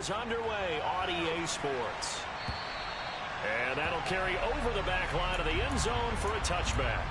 It's underway on EA Sports. And that'll carry over the back line of the end zone for a touchback.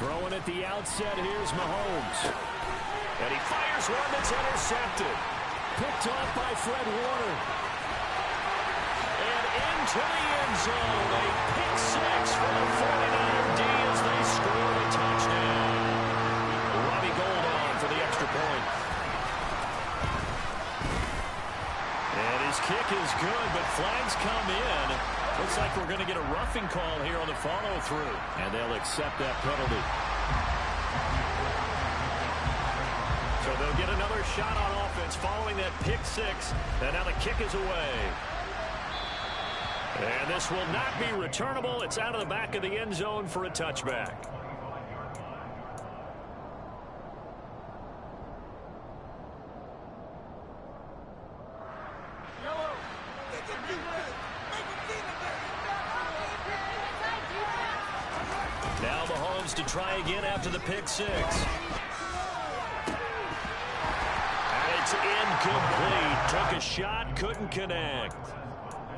Throwing at the outset, here's Mahomes. And he fires one that's intercepted. Picked off by Fred Warner. And into the end zone. A pick six for the 49er D as they score a touchdown. Robbie Gould on for the extra point. And his kick is good, but flags come in. Looks like we're going to get a roughing call here on the follow-through. And they'll accept that penalty. So they'll get another shot on offense following that pick six. And now the kick is away. And this will not be returnable. It's out of the back of the end zone for a touchback. Now Mahomes to try again after the pick six. And it's incomplete. Took a shot, couldn't connect.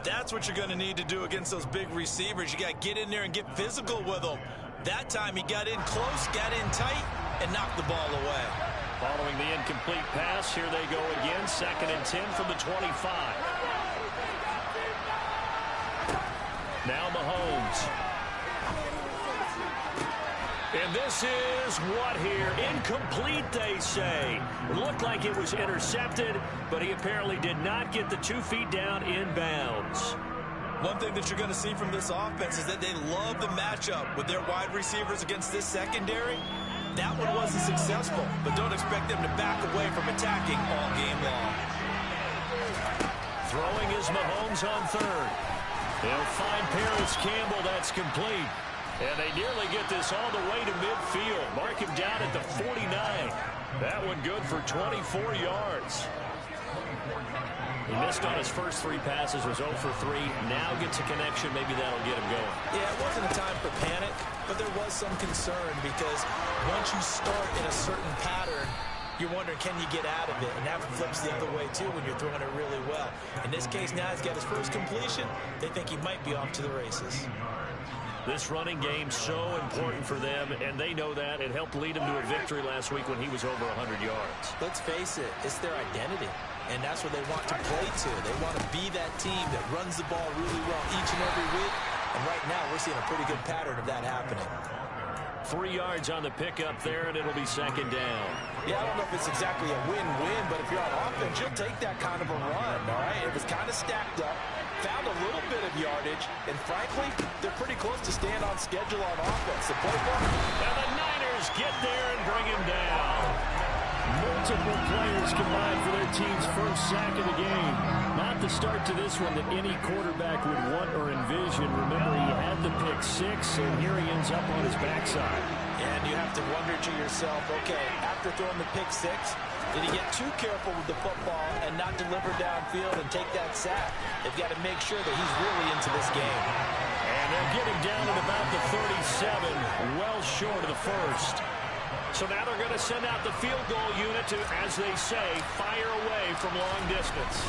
That's what you're going to need to do against those big receivers. You got to get in there and get physical with them. That time he got in close, got in tight, and knocked the ball away. Following the incomplete pass, here they go again. 2nd and 10 from the 25. Now Mahomes. And this is what here? Incomplete, they say. It looked like it was intercepted, but he apparently did not get the 2 feet down in bounds. One thing that you're going to see from this offense is that they love the matchup with their wide receivers against this secondary. That one wasn't successful, but don't expect them to back away from attacking all game long. Throwing is Mahomes on 3rd. They'll find Paris Campbell. That's complete. And they nearly get this all the way to midfield. Mark him down at the 49. That one good for 24 yards. He missed on his first 3 passes, was 0 for 3. Now gets a connection. Maybe that'll get him going. Yeah, it wasn't a time for panic, but there was some concern because once you start in a certain pattern, you're wondering, can you get out of it? And that flips the other way, too, when you're throwing it really well. In this case, now he's got his first completion. They think he might be off to the races. This running game so important for them, and they know that. It helped lead him to a victory last week when he was over 100 yards. Let's face it, it's their identity, and that's what they want to play to. They want to be that team that runs the ball really well each and every week, and right now we're seeing a pretty good pattern of that happening. 3 yards on the pickup there, and it'll be 2nd down. Yeah, I don't know if it's exactly a win-win, but if you're on offense, you'll take that kind of a run, all right? It was kind of stacked up, found a little bit of yardage, and frankly, they're pretty close to staying on schedule on offense. The playbook. And the Niners get there and bring him down. Multiple players combined for their team's first sack of the game. Not the start to this one that any quarterback would want or envision. Remember, he had the pick six, and here he ends up on his backside. And you have to wonder to yourself, okay, after throwing the pick six, did he get too careful with the football and not deliver downfield and take that sack? They've got to make sure that he's really into this game. And they'll get him down at about the 37, well short of the first. So now they're going to send out the field goal unit to, as they say, fire away from long distance.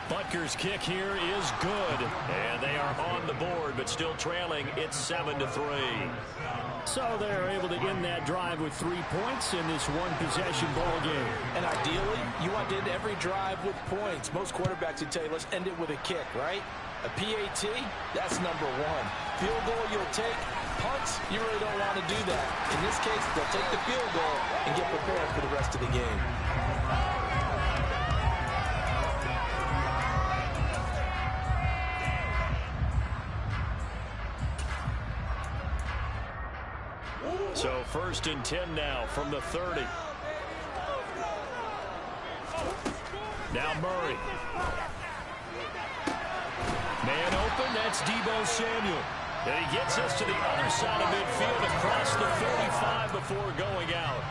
Butker's kick here is good. And they are on the board, but still trailing. It's 7-3. So they're able to end that drive with 3 points in this one-possession ball game. And ideally, you want to end every drive with points. Most quarterbacks would tell you, let's end it with a kick, right? A PAT, that's number 1. Field goal you'll take, Punts, you really don't want to do that. In this case, they'll take the field goal and get prepared for the rest of the game. So 1st and 10 now from the 30. Now Murray. Man open, that's Deebo Samuel. And he gets us to the other side of midfield across the 45 before going out.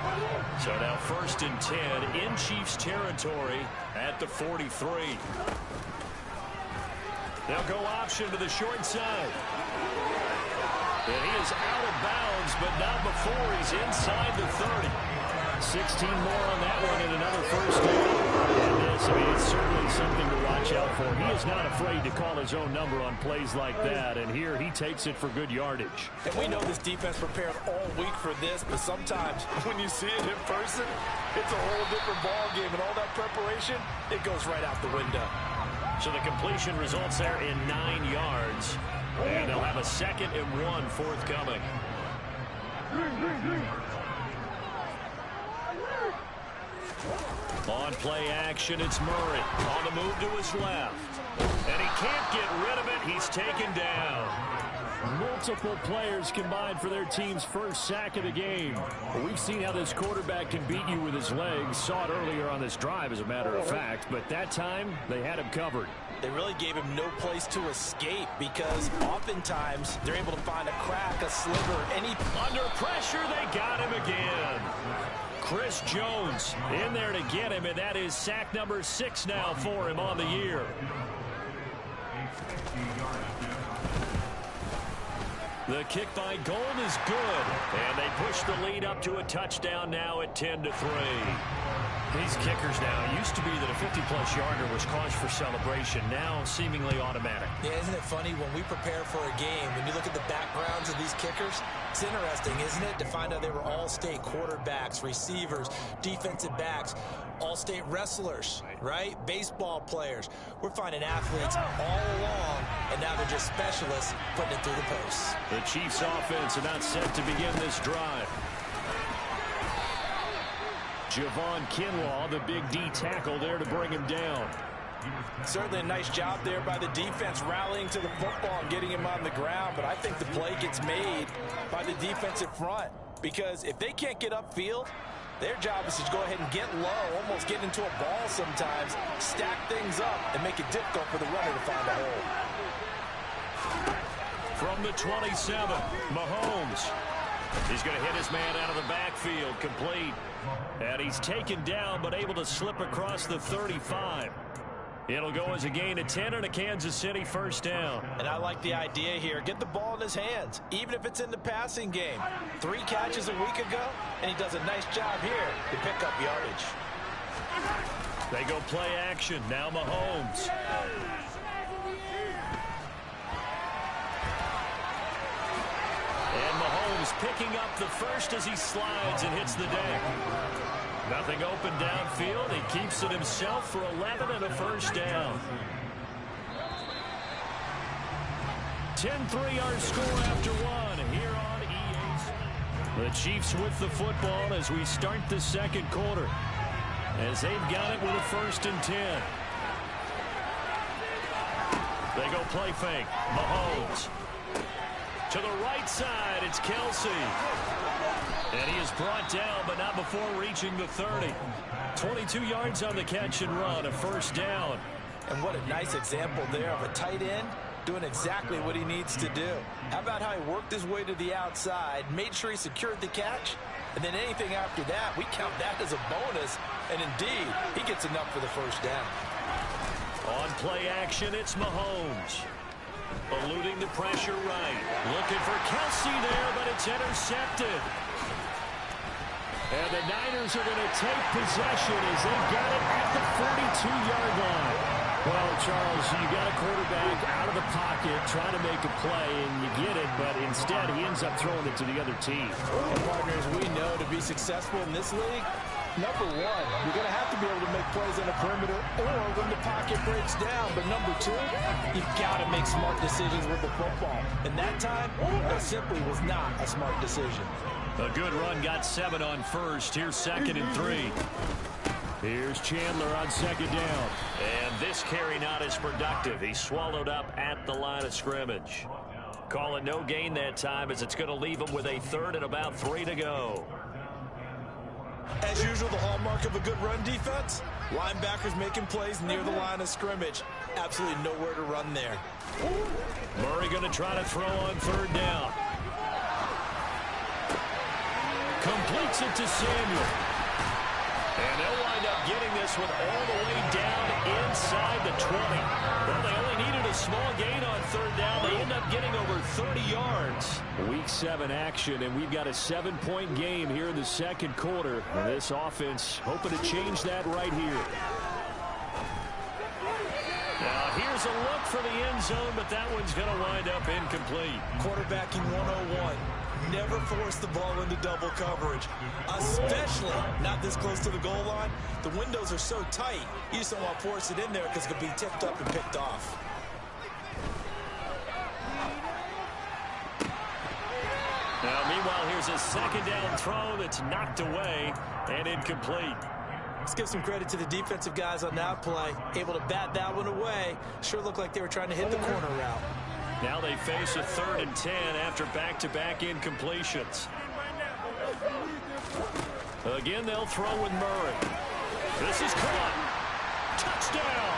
So now 1st and 10 in Chiefs territory at the 43. They'll go option to the short side. And he is out of bounds, but not before he's inside the 30. 16 more on that one and another first down. And this, I mean, it's certainly something to watch out for. He is not afraid to call his own number on plays like that, and here he takes it for good yardage. And we know this defense prepared all week for this, but sometimes when you see it in person, it's a whole different ball game, and all that preparation, it goes right out the window. So the completion results there in 9 yards, and they'll have a 2nd and 1 forthcoming. On play action, it's Murray. On the move to his left. And he can't get rid of it. He's taken down. Multiple players combined for their team's first sack of the game. Well, we've seen how this quarterback can beat you with his legs. Saw it earlier on this drive, as a matter of fact. But that time, they had him covered. They really gave him no place to escape because oftentimes they're able to find a crack, a sliver, any... Under pressure, they got him again. Chris Jones in there to get him, and that is sack number 6 now for him on the year. The kick by Gold is good, and they push the lead up to a touchdown now at 10-3. These kickers now, used to be that a 50-plus yarder was cause for celebration, now seemingly automatic. Yeah, isn't it funny when we prepare for a game, when you look at the backgrounds of these kickers, it's interesting, isn't it, to find out they were all-state quarterbacks, receivers, defensive backs, all-state wrestlers, right? Baseball players. We're finding athletes all along, and now they're just specialists putting it through the posts. The Chiefs offense are not set to begin this drive. Javon Kinlaw, the big D tackle there to bring him down. Certainly a nice job there by the defense rallying to the football and getting him on the ground, but I think the play gets made by the defensive front because if they can't get upfield, their job is to go ahead and get low, almost get into a ball sometimes, stack things up, and make it difficult for the runner to find a hole. From the 27, Mahomes. He's going to hit his man out of the backfield, complete. And he's taken down, but able to slip across the 35. It'll go as a gain of 10 and a Kansas City first down. And I like the idea here. Get the ball in his hands, even if it's in the passing game. 3 catches a week ago, and he does a nice job here to pick up yardage. They go play action. Now Mahomes. And Mahomes picking up the first as he slides and hits the deck. Nothing open downfield. He keeps it himself for 11 and a first down. 10-3 our score after 1 here on EA. The Chiefs with the football as we start the second quarter. As they've got it with a 1st and 10. They go play fake. Mahomes. To the right side, it's Kelsey. And he is brought down, but not before reaching the 30. 22 yards on the catch and run, a first down. And what a nice example there of a tight end doing exactly what he needs to do. How about how he worked his way to the outside, made sure he secured the catch, and then anything after that, we count that as a bonus. And indeed, he gets enough for the first down. On play action, it's Mahomes. Eluding the pressure right. Looking for Kelsey there, but it's intercepted. And the Niners are going to take possession as they've got it at the 42-yard line. Well, Charles, you got a quarterback out of the pocket trying to make a play, and you get it, but instead he ends up throwing it to the other team. And partners, we know to be successful in this league, Number one, you're going to have to be able to make plays on the perimeter or when the pocket breaks down. But number two, you've got to make smart decisions with the football. And that time, that simply was not a smart decision. A good run, got 7 on first. Here's 2nd and 3. Here's Chandler on 2nd down. And this carry not as productive. He swallowed up at the line of scrimmage. Call it no gain that time as it's going to leave him with a 3rd and about 3 to go. As usual, the hallmark of a good run defense, linebackers making plays near the line of scrimmage. Absolutely nowhere to run there. Murray going to try to throw on 3rd down. Completes it to Samuel. And they'll wind up getting this one all the way down inside the 20. Well, they only needed a small gain on 3rd down. They end up getting over 30 yards. Week 7 action, and we've got a 7-point game here in the 2nd quarter. And this offense hoping to change that right here. Now, here's a look for the end zone, but that one's going to wind up incomplete. Quarterbacking 101. Never force the ball into double coverage, especially not this close to the goal line. The windows are so tight, you just don't want to force it in there because it could be tipped up and picked off. Now, meanwhile, here's a 2nd down throw that's knocked away and incomplete. Let's give some credit to the defensive guys on that play. Able to bat that one away. Sure looked like they were trying to hit the corner route. Now they face a 3rd and 10 after back-to-back incompletions. Again, they'll throw with Murray. This is caught. Touchdown!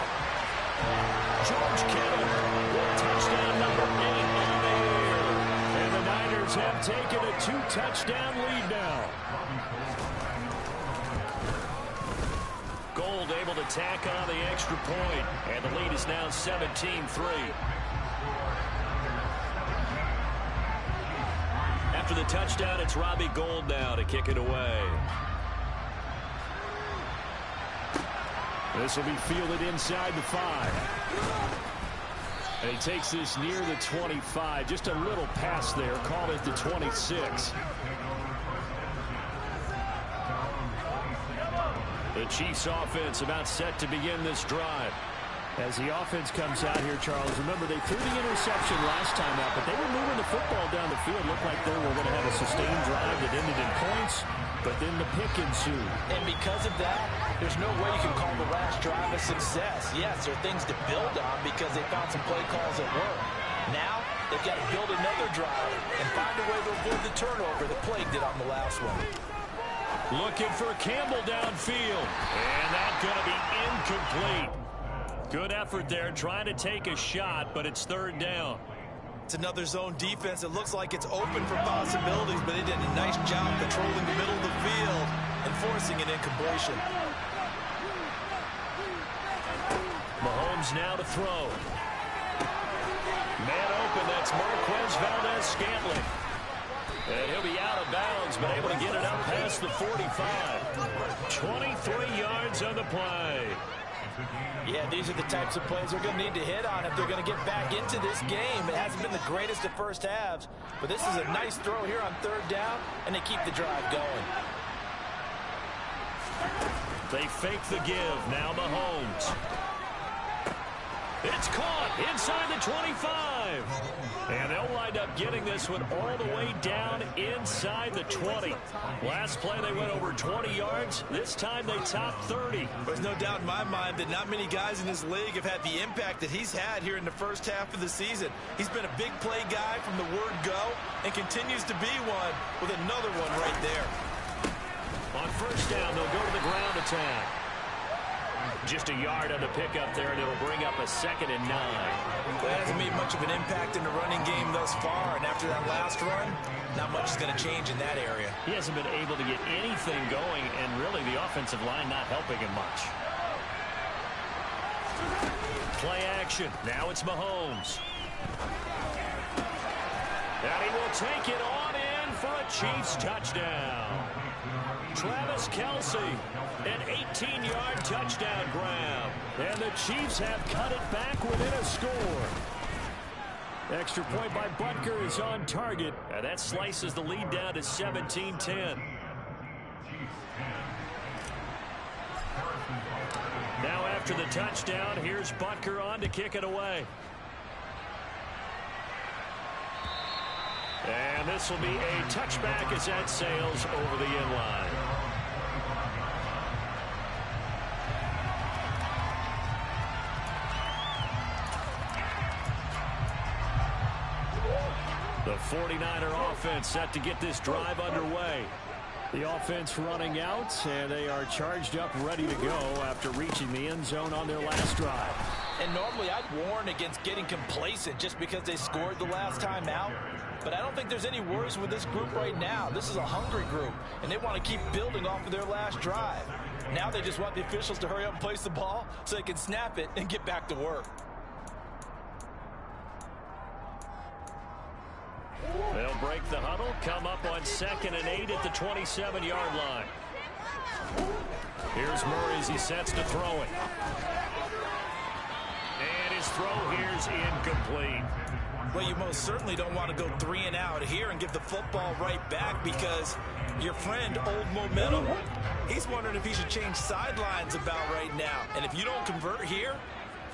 George Kittle with touchdown number 8 on the air. And the Niners have taken a 2-touchdown lead now. Gold able to tack on the extra point, and the lead is now 17-3. After the touchdown, it's Robbie Gould now to kick it away. This will be fielded inside the 5. And he takes this near the 25. Just a little pass there. Call it the 26. The Chiefs offense about set to begin this drive. As the offense comes out here, Charles, remember they threw the interception last time out, but they were moving the football down the field. Looked like they were going to have a sustained drive that ended in points, but then the pick ensued. And because of that, there's no way you can call the last drive a success. Yes, there are things to build on because they found some play calls that work. Now, they've got to build another drive and find a way to avoid the turnover that plagued it on the last one. Looking for Campbell downfield, and that's going to be incomplete. Good effort there, trying to take a shot, but it's 3rd down. It's another zone defense. It looks like it's open for possibilities, but they did a nice job controlling the middle of the field and forcing an incompletion. Mahomes now to throw. Man open, that's Marquez Valdez-Scantling. And he'll be out of bounds, but able to get it up past the 45. 23 yards on the play. Yeah, these are the types of plays they're going to need to hit on if they're going to get back into this game. It hasn't been the greatest of first halves, but this is a nice throw here on 3rd down, and they keep the drive going. They fake the give. Now Mahomes. It's caught inside the 25. And they'll wind up getting this one all the way down inside the 20. Last play they went over 20 yards. This time they topped 30. There's no doubt in my mind that not many guys in this league have had the impact that he's had here in the first half of the season. He's been a big play guy from the word go and continues to be one with another one right there. On 1st down, they'll go to the ground attack. Just a yard on the pickup there, and it'll bring up a 2nd and 9. Well, it hasn't made much of an impact in the running game thus far, and after that last run, not much is going to change in that area. He hasn't been able to get anything going, and really the offensive line not helping him much. Play action. Now it's Mahomes. And he will take it on in for a Chiefs touchdown. Travis Kelce, an 18-yard touchdown grab. And the Chiefs have cut it back within a score. Extra point by Butker is on target. And that slices the lead down to 17-10. Now after the touchdown, here's Butker on to kick it away. And this will be a touchback as that sails over the end line. The 49er offense set to get this drive underway. The offense running out, and they are charged up, ready to go after reaching the end zone on their last drive. And normally I'd warn against getting complacent just because they scored the last time out. But I don't think there's any worries with this group right now. This is a hungry group, and they want to keep building off of their last drive. Now they just want the officials to hurry up and place the ball so they can snap it and get back to work. They'll break the huddle, come up on 2nd and 8 at the 27-yard line. Here's Murray as he sets to throw it. And his throw here's incomplete. Well, you most certainly don't want to go 3 and out here and give the football right back because your friend, Old Momentum, he's wondering if he should change sidelines about right now. And if you don't convert here,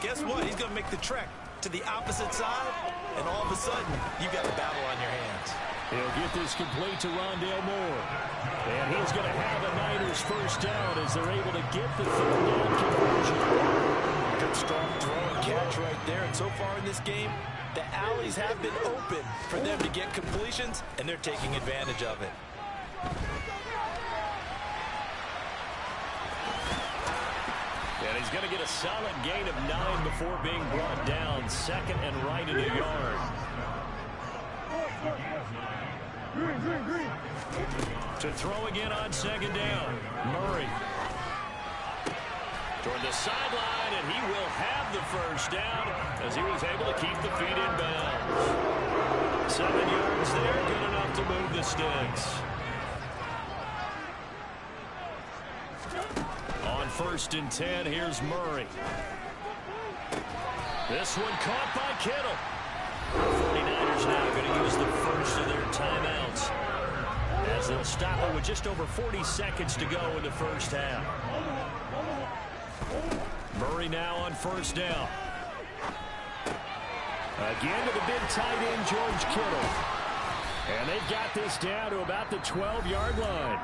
guess what? He's going to make the trek to the opposite side, and all of a sudden, you've got a battle on your hands. He'll get this complete to Rondale Moore. And he's going to have a Niners first down as they're able to get the 3rd down conversion. Good strong throw and catch right there. And so far in this game, the alleys have been open for them to get completions, and they're taking advantage of it. And he's going to get a solid gain of 9 before being brought down. 2nd and right in a yard. To throw again on 2nd down. Murray. Toward the sideline, and he will have the first down as he was able to keep the feet in bounds. 7 yards there, good enough to move the sticks. On 1st and 10, here's Murray. This one caught by Kittle. The 49ers now going to use the first of their timeouts as they'll stop it with just over 40 seconds to go in the first half. Murray now on 1st down. Again to the big tight end, George Kittle. And they've got this down to about the 12-yard line.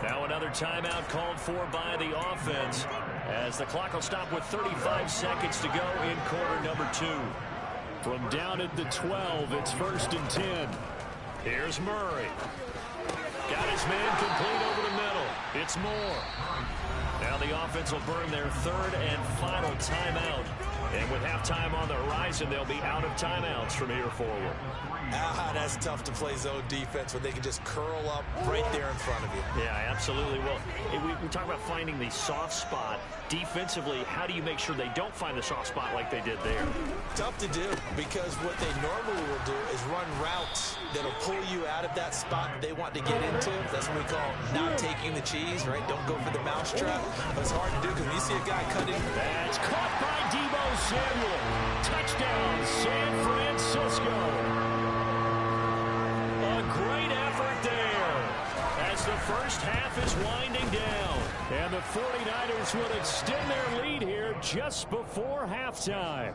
Now another timeout called for by the offense as the clock will stop with 35 seconds to go in quarter number 2. From down at the 12, it's 1st and 10. Here's Murray. Got his man complete over the middle. It's Moore. Now the offense will burn their 3rd and final timeout. And with halftime on the horizon, they'll be out of timeouts from here forward. That's tough to play zone defense when they can just curl up right there in front of you. Yeah, absolutely. Well, we talk about finding the soft spot. Defensively, how do you make sure they don't find the soft spot like they did there? Tough to do because what they normally will do is run routes that'll pull you out of that spot that they want to get into. That's what we call not taking the cheese, right? Don't go for the mousetrap. But it's hard to do because when you see a guy cutting. That's caught by Deebo Samuel. Touchdown, San Francisco. A great effort there as the first half is winding down. And the 49ers will extend their lead here just before halftime.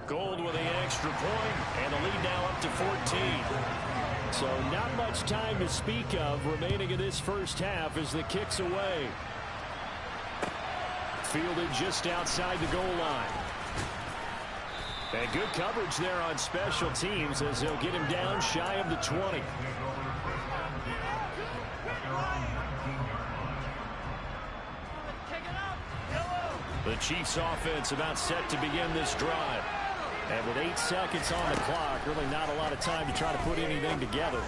Gold with the extra point, and the lead now up to 14. So not much time to speak of remaining in this first half as the kick's away. Fielded just outside the goal line. And good coverage there on special teams as they'll get him down shy of the 20. The Chiefs offense about set to begin this drive. And with 8 seconds on the clock, really not a lot of time to try to put anything together.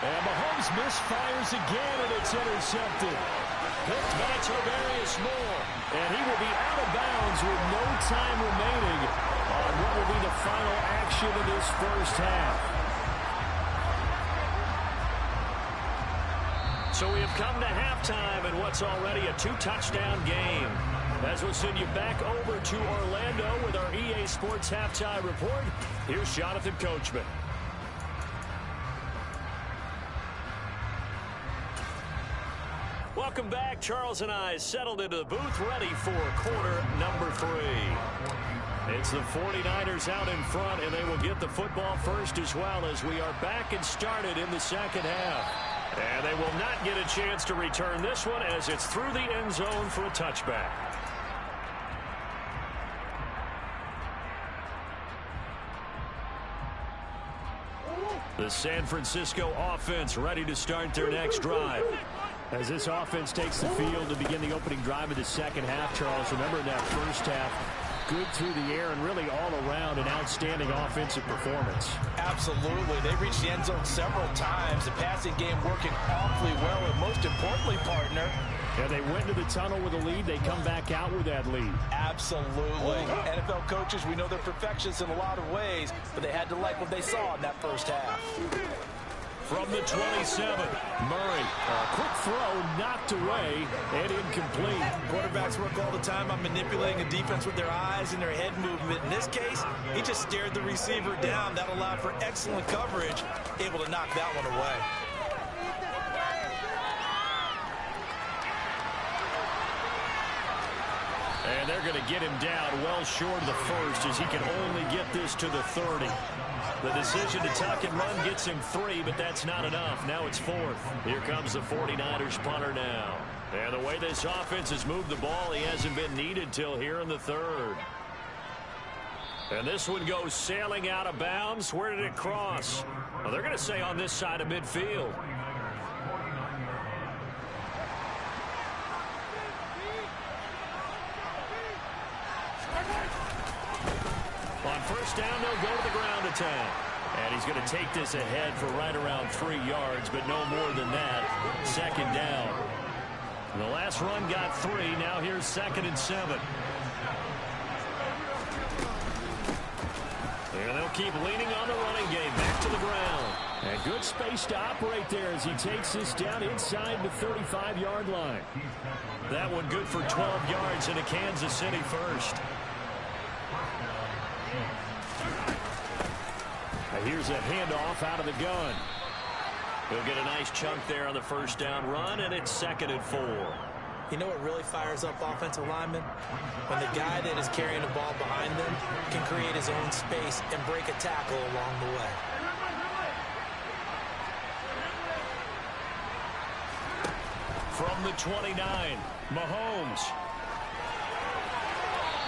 And Mahomes misfires again, and it's intercepted. Picked by Tavarius Moore. And he will be out of bounds with no time remaining on what will be the final action in this first half. So we have come to halftime in what's already a 2-touchdown game. As we'll send you back over to Orlando with our EA Sports Halftime Report, here's Jonathan Coachman. Welcome back. Charles and I settled into the booth ready for quarter number 3. It's the 49ers out in front, and they will get the football first as well as we are back and started in the second half. And they will not get a chance to return this one as it's through the end zone for a touchback. The San Francisco offense ready to start their next drive. As this offense takes the field to begin the opening drive of the second half, Charles, remember in that first half, good through the air and really all around an outstanding offensive performance. Absolutely. They reached the end zone several times. The passing game working awfully well, and most importantly, partner, yeah, they went to the tunnel with a lead. They come back out with that lead. Absolutely. NFL coaches, we know they're perfectionists in a lot of ways, but they had to like what they saw in that first half. From the 27, Murray. A quick throw, knocked away, and incomplete. Quarterbacks work all the time on manipulating a defense with their eyes and their head movement. In this case, he just stared the receiver down. That allowed for excellent coverage, able to knock that one away. And they're going to get him down well short of the first as he can only get this to the 30. The decision to tuck and run gets him 3, but that's not enough. Now it's 4th. Here comes the 49ers punter now. And the way this offense has moved the ball, he hasn't been needed till here in the 3rd. And this one goes sailing out of bounds. Where did it cross? Well, they're going to say on this side of midfield. On first down, they'll go to the ground attack. And he's going to take this ahead for right around 3 yards, but no more than that. Second down. And the last run got 3. Now here's 2nd and 7. And they'll keep leaning on the running game. Back to the ground. And good space to operate there as he takes this down inside the 35-yard line. That one good for 12 yards into Kansas City first. Here's a handoff out of the gun. He'll get a nice chunk there on the first down run, and it's 2nd and 4. You know what really fires up offensive linemen? When the guy that is carrying the ball behind them can create his own space and break a tackle along the way. From the 29, Mahomes.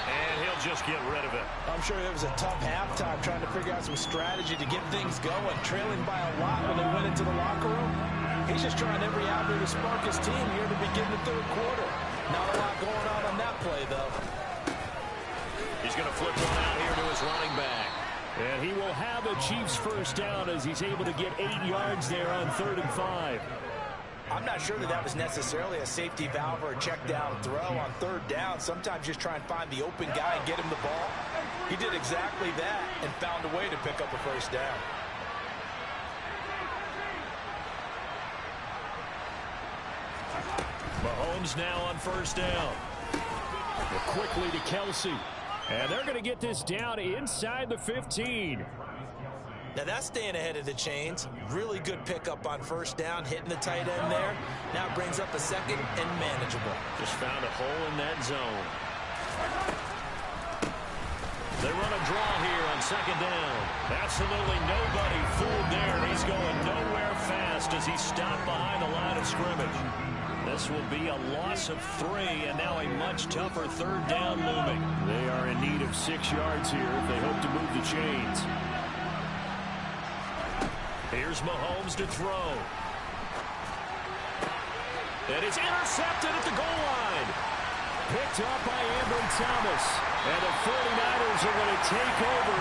And he'll just get rid of it. I'm sure it was a tough halftime trying to figure out some strategy to get things going. Trailing by a lot when they went into the locker room. He's just trying every avenue to spark his team here to begin the 3rd quarter. Not a lot going on that play, though. He's going to flip one out here to his running back. And he will have a Chiefs first down as he's able to get 8 yards there on 3rd and 5. I'm not sure that was necessarily a safety valve or a check down throw on 3rd down. Sometimes just try and find the open guy and get him the ball. He did exactly that and found a way to pick up a first down. Mahomes now on first down. Quickly to Kelsey. And they're going to get this down inside the 15. Now that's staying ahead of the chains. Really good pickup on first down, hitting the tight end there. Now it brings up a 2nd and manageable. Just found a hole in that zone. They run a draw here on 2nd down. Absolutely nobody fooled there. He's going nowhere fast as he stopped behind the line of scrimmage. This will be a loss of 3, and now a much tougher 3rd down looming. They are in need of 6 yards here if they hope to move the chains. Here's Mahomes to throw. And it's intercepted at the goal line. Picked up by Ambry Thomas. And the 49ers are going to take over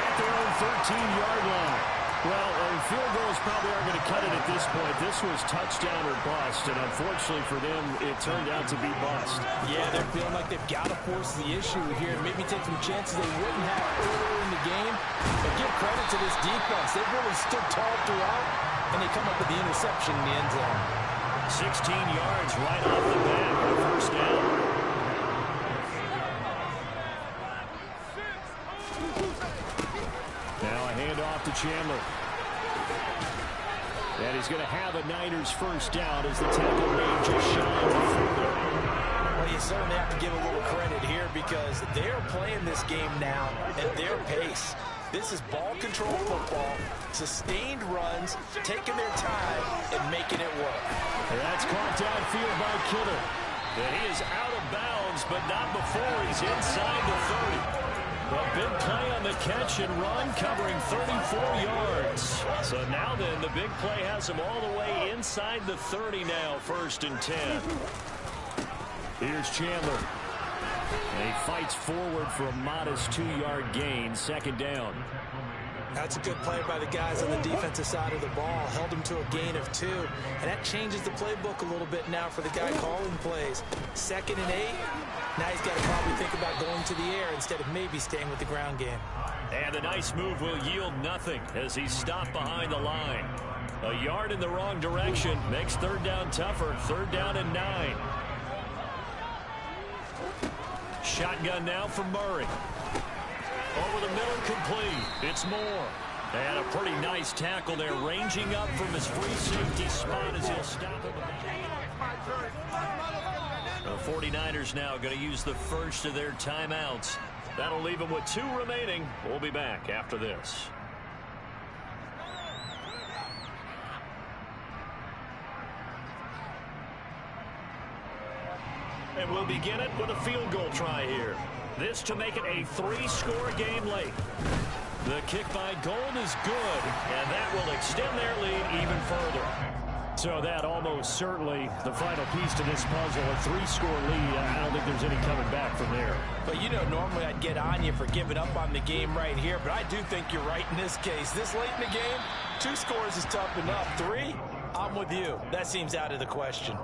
at their own 13-yard line. Well, field goals probably aren't going to cut it at this point. This was touchdown or bust, and unfortunately for them, it turned out to be bust. Yeah, they're feeling like they've got to force the issue here. Maybe take some chances they wouldn't have earlier in the game. But give credit to this defense. They've really stood tall throughout, and they come up with the interception in the end zone. 16 yards right off the bat for the first down. Now a handoff to Chandler. And he's going to have a Niners first down as the tackle made just shy of the 40. Well, you certainly have to give a little credit here because they're playing this game now at their pace. This is ball control football, sustained runs, taking their time, and making it work. That's caught downfield by Kittle. And he is out of bounds, but not before he's inside the 30. A big play on the catch and run, covering 34 yards. So now then, the big play has him all the way inside the 30 now, 1st and 10. Here's Chandler. And he fights forward for a modest 2-yard gain, 2nd down. That's a good play by the guys on the defensive side of the ball. Held him to a gain of 2. And that changes the playbook a little bit now for the guy calling plays. 2nd and 8. Now he's got to probably think about going to the air instead of maybe staying with the ground game. And the nice move will yield nothing as he's stopped behind the line. A yard in the wrong direction makes 3rd down tougher. 3rd down and 9. Shotgun now for Murray. Over the middle, complete. It's Moore. And a pretty nice tackle there, ranging up from his free safety spot as he'll stop him. The 49ers now going to use the first of their timeouts. That'll leave them with 2 remaining. We'll be back after this. And we'll begin it with a field goal try here. This to make it a 3-score game late. The kick by Gold is good, and that will extend their lead even further. So that almost certainly the final piece to this puzzle, a 3-score lead. I don't think there's any coming back from there. But, you know, normally I'd get on you for giving up on the game right here, but I do think you're right in this case. This late in the game, 2 scores is tough enough. 3, I'm with you. That seems out of the question.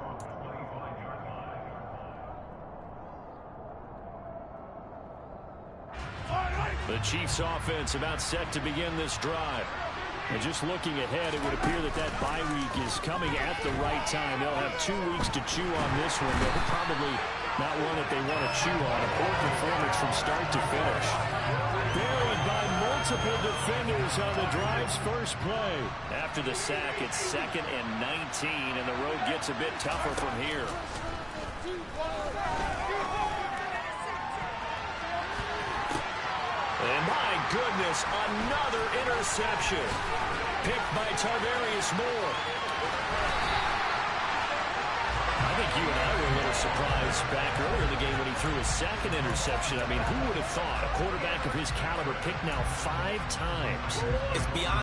The Chiefs offense about set to begin this drive. And just looking ahead, it would appear that that bye week is coming at the right time. They'll have 2 weeks to chew on this one. They're probably not one that they want to chew on. A poor performance from start to finish. Buried by multiple defenders on the drive's first play. After the sack, it's 2nd and 19, and the road gets a bit tougher from here. And my goodness, another interception. Picked by Tarvarius Moore. I think you and I were a little surprised back earlier in the game when he threw his 2nd interception. I mean, who would have thought a quarterback of his caliber picked now 5 times? It's beyond